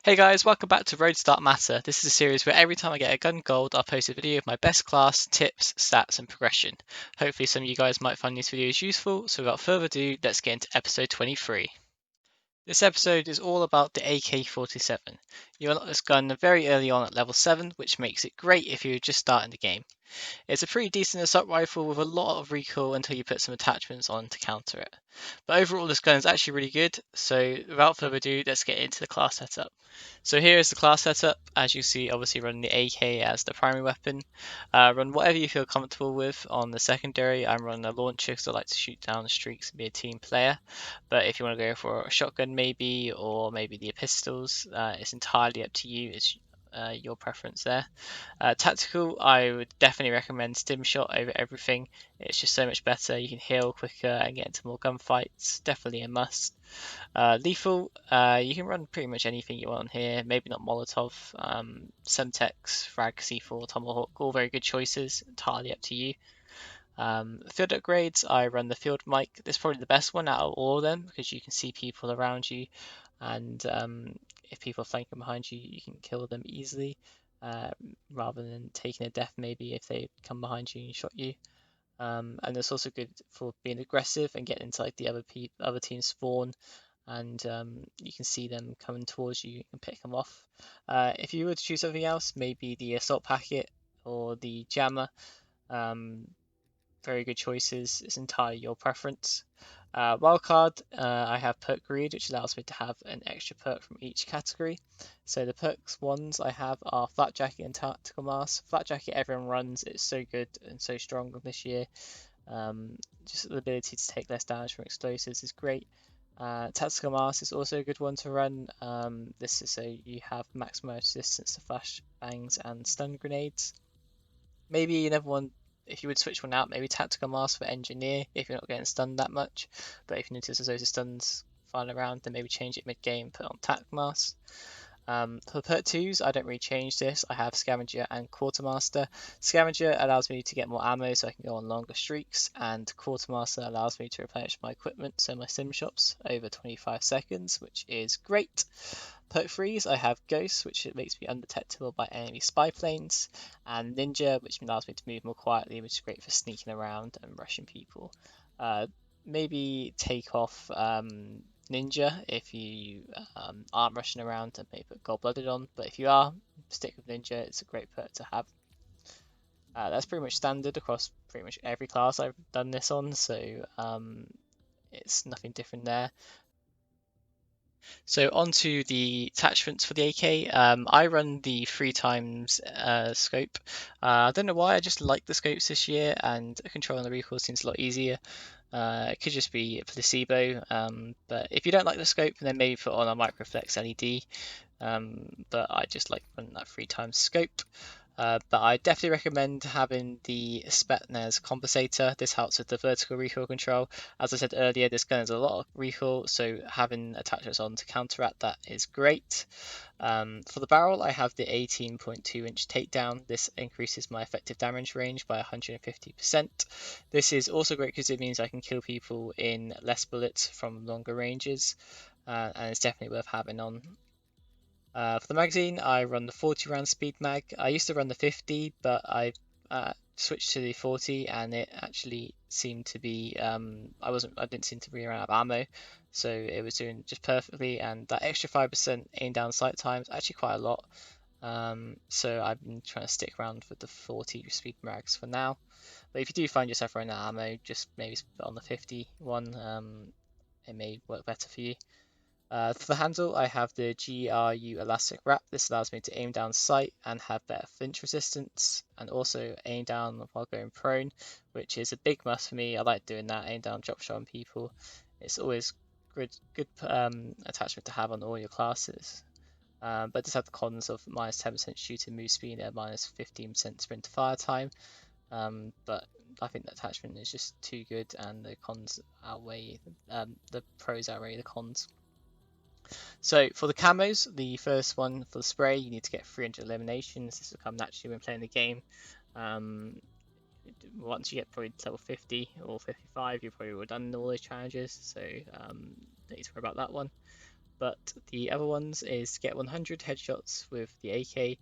Hey guys, welcome back to Road Start Matter. This is a series where every time I get a gun gold, I'll post a video of my best class, tips, stats, and progression. Hopefully some of you guys might find these videos useful, so without further ado, let's get into episode 23. This episode is all about the AK-47. You unlock this gun very early on at level 7, which makes it great if you're just starting the game. It's a pretty decent assault rifle with a lot of recoil until you put some attachments on to counter it. But overall this gun is actually really good, so without further ado, let's get into the class setup. So here is the class setup. As you see, obviously run the AK as the primary weapon. Run whatever you feel comfortable with on the secondary. I'm running a launcher because I like to shoot down the streaks and be a team player. But if you want to go for a shotgun maybe, or maybe the pistols, it's entirely up to you. It's your preference there. Tactical, I would definitely recommend Stim Shot over everything. It's just so much better. You can heal quicker and get into more gunfights. Definitely a must. Lethal, you can run pretty much anything you want here. Maybe not Molotov. Semtex, Frag, C4, Tomahawk, all very good choices. Entirely up to you. Field upgrades, I run the field mic. This is probably the best one out of all of them because you can see people around you, and if people are flanking behind you, you can kill them easily, uh, rather than taking a death maybe if they come behind you and shot you. And it's also good for being aggressive and getting into like the other team spawn, and you can see them coming towards you and pick them off. If you were to choose something else, maybe the assault packet or the jammer. Um, Very good choices. It's entirely your preference. Wildcard, I have perk greed, which allows me to have an extra perk from each category. So the perks ones I have are Flat Jacket and Tactical Mask. Flat Jacket everyone runs, it's so good and so strong this year. Just the ability to take less damage from explosives is great. Tactical Mask is also a good one to run. This is so you have maximum resistance to flash bangs and stun grenades. Maybe another one, if you would switch one out, maybe Tactical Mask for Engineer if you're not getting stunned that much. But if you notice there's loads of stuns flying around, then maybe change it mid game, put on Tac Mask. For perk 2s, I don't really change this. I have Scavenger and Quartermaster. Scavenger allows me to get more ammo so I can go on longer streaks, and Quartermaster allows me to replenish my equipment, so my sim shops, over 25 seconds, which is great. Perk 3s, I have Ghost, which makes me undetectable by enemy spy planes, and Ninja, which allows me to move more quietly, which is great for sneaking around and rushing people. Maybe take off Ninja if you aren't rushing around, and maybe put Gold Blooded on, but if you are, stick with Ninja, it's a great perk to have. That's pretty much standard across pretty much every class I've done this on, so it's nothing different there. So onto the attachments for the AK. I run the 3x scope. I don't know why, I just like the scopes this year, and controlling the recoil seems a lot easier. It could just be a placebo, but if you don't like the scope, then maybe put on a microflex LED. But I just like running that 3x scope. But I definitely recommend having the Spetsnaz compensator. This helps with the vertical recoil control. As I said earlier, this gun has a lot of recoil, so having attachments on to counteract that is great. For the barrel, I have the 18.2-inch takedown. This increases my effective damage range by 150%. This is also great because it means I can kill people in less bullets from longer ranges, and it's definitely worth having on. For the magazine, I run the 40 round speed mag. I used to run the 50, but I switched to the 40, and it actually seemed to be I didn't seem to be run out of ammo, so it was doing just perfectly. And that extra 5% aim down sight time is actually quite a lot. So I've been trying to stick around with the 40 speed mags for now. But if you do find yourself running out of ammo, just maybe put on the 50 one. It may work better for you. For the handle, I have the GRU elastic wrap. This allows me to aim down sight and have better flinch resistance, and also aim down while going prone, which is a big must for me. I like doing that, aim down, drop shot on people. It's always good attachment to have on all your classes. But does have the cons of minus 10% shooting move speed and minus 15% sprint to fire time. But I think the attachment is just too good, and the cons outweigh the pros outweigh the cons. So for the camos, the first one for the spray, you need to get 300 eliminations. This will come naturally when playing the game. Once you get probably to level 50 or 55, you're probably all done all those challenges, so don't need to worry about that one. but the other ones is get 100 headshots with the AK.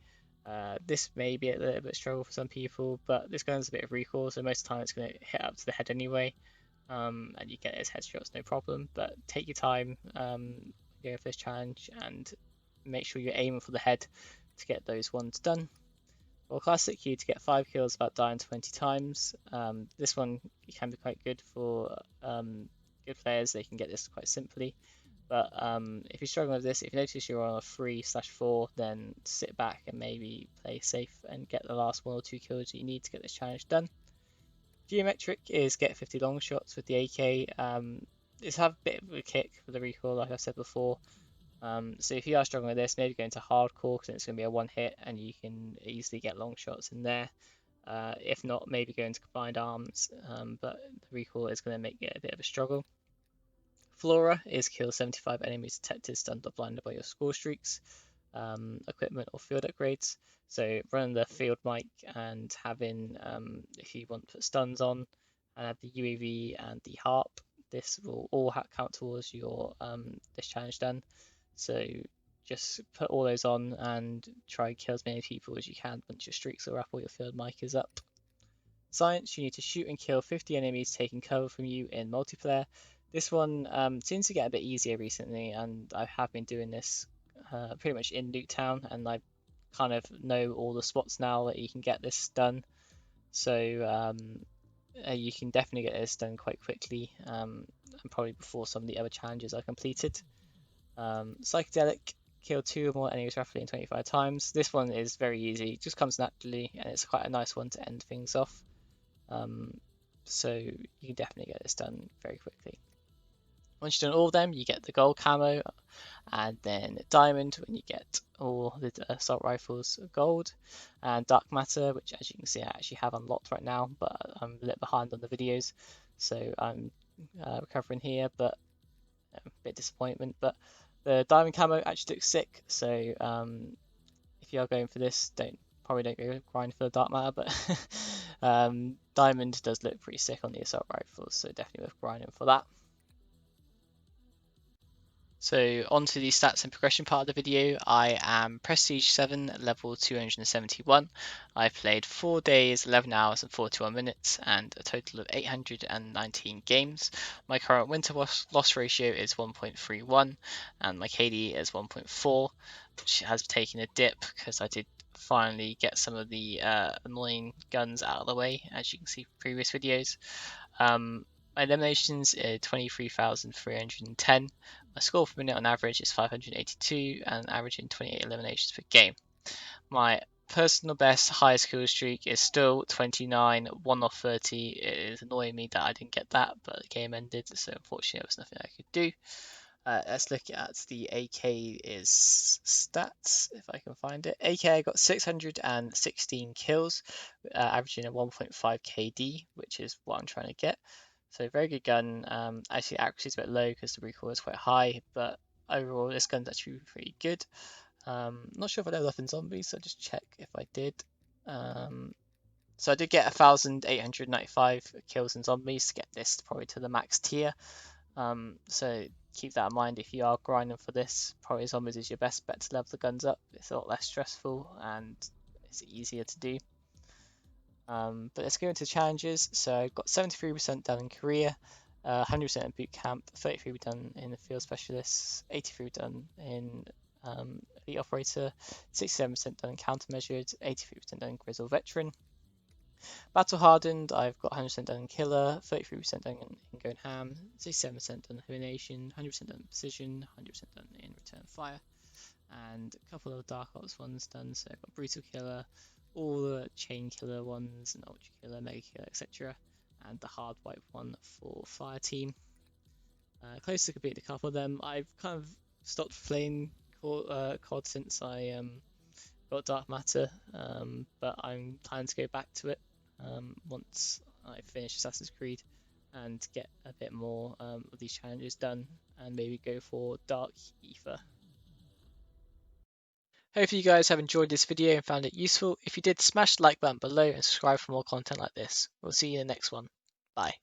This may be a little bit struggle for some people, but this gun's a bit of recoil, so most of the time it's going to hit up to the head anyway, and you get those headshots no problem. But take your time going for this challenge and make sure you're aiming for the head to get those ones done. Well, classic you to get 5 kills without dying 20 times. This one can be quite good for good players. They can get this quite simply. But if you're struggling with this, if you notice you're on a 3/4, then sit back and maybe play safe and get the last 1 or 2 kills that you need to get this challenge done. Geometric is get 50 long shots with the AK. It's have a bit of a kick for the recoil, like I said before. So if you are struggling with this, maybe go into hardcore because it's going to be a one hit and you can easily get long shots in there. If not, maybe go into combined arms, but the recoil is going to make it a bit of a struggle. Flora is kill 75 enemies detected, stunned or blinded by your score streaks, equipment or field upgrades. So running the field mic and having, if you want to put stuns on, and have the UAV and the harp, this will all count towards your this challenge done. So just put all those on and try and kill as many people as you can once your streaks are up or your field mic is up. Science, you need to shoot and kill 50 enemies taking cover from you in multiplayer. This one seems to get a bit easier recently, and I have been doing this pretty much in Nuketown, and I kind of know all the spots now that you can get this done. So you can definitely get this done quite quickly, and probably before some of the other challenges are completed. Psychedelic, kill 2 or more enemies roughly in 25 times. This one is very easy, it just comes naturally, and it's quite a nice one to end things off. So you can definitely get this done very quickly. Once you've done all of them, you get the gold camo, and then diamond when you get all the assault rifles gold, and dark matter, which as you can see I actually have unlocked right now, but I'm a little behind on the videos, so I'm recovering here, but a bit disappointment. But the diamond camo actually looks sick, so if you are going for this, probably don't go grind for the dark matter, but diamond does look pretty sick on the assault rifles, so definitely worth grinding for that. So onto the stats and progression part of the video. I am Prestige 7, level 271. I've played 4 days, 11 hours and 41 minutes, and a total of 819 games. My current winter loss ratio is 1.31, and my KD is 1.4, which has taken a dip because I did finally get some of the annoying guns out of the way, as you can see from previous videos. My eliminations are 23,310. My score per minute on average is 582 and averaging 28 eliminations per game. My personal best highest kill streak is still 29, 1 off 30. It is annoying me that I didn't get that, but the game ended, so unfortunately there was nothing I could do. Let's look at the AK's stats, if I can find it. AK got 616 kills, averaging a 1.5 KD, which is what I'm trying to get. So very good gun. Actually, accuracy is a bit low because the recoil is quite high, but overall this gun's actually pretty good. Not sure if I leveled up in zombies, so just check if I did. So I did get 1,895 kills in zombies to get this probably to the max tier. So keep that in mind if you are grinding for this. Probably zombies is your best bet to level the guns up. It's a lot less stressful and it's easier to do. But let's go into challenges. So I got 73% done in career, 100% in boot camp, 33% done in the field specialists, 83% done in elite operator, 67% done in countermeasured, 83% done in grizzle veteran. Battle hardened, I've got 100% done in killer, 33% done in going ham, 67% done in elimination, 100% done in precision, 100% done in return fire, and a couple of dark ops ones done. So I've got brutal killer, all the chain killer ones, and ultra killer, mega killer, etc., and the hard wipe one for fire team. Close to complete a couple of them. I've kind of stopped playing COD since I got dark matter, but I'm planning to go back to it once I finish Assassin's Creed and get a bit more of these challenges done, and maybe go for dark ether. Hopefully you guys have enjoyed this video and found it useful. If you did, smash the like button below and subscribe for more content like this. We'll see you in the next one. Bye.